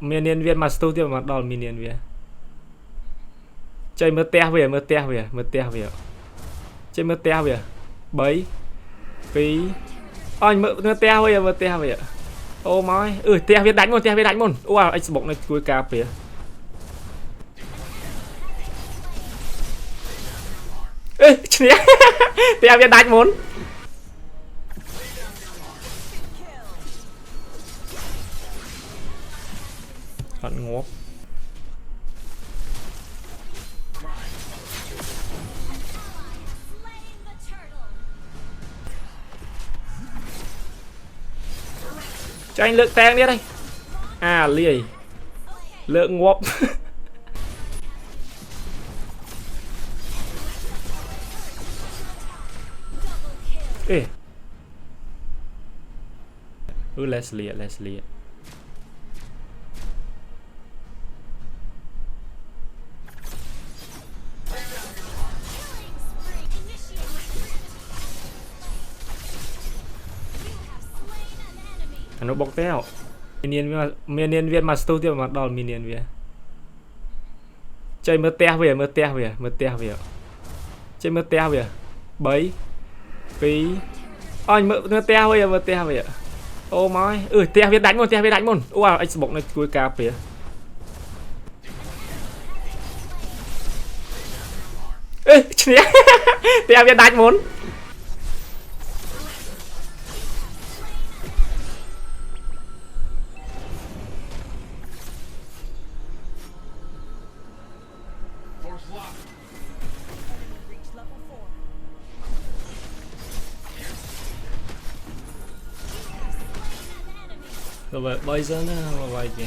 minion viên mà stu tiếp mà đòn minion viên chơi mơ te về chơi mơ te về bấy phí anh mơ te về ô mói te việt đánh môn wow anh bóng này cuối cà phê ê te việt đánh môn hắn ngốp cho anh lượng tang đi đây à lìa lượng ngộp ê Leslie nó bọc teo minion viên mà stu tiếp mà đòn minion viên chơi mơ te về chơi mơ te về bấy phí anh mơ te về ô mói te việt đánh môn wow anh bóng này cuối cà phê ê te việt đánh môn rồi bây giờ nó vài gì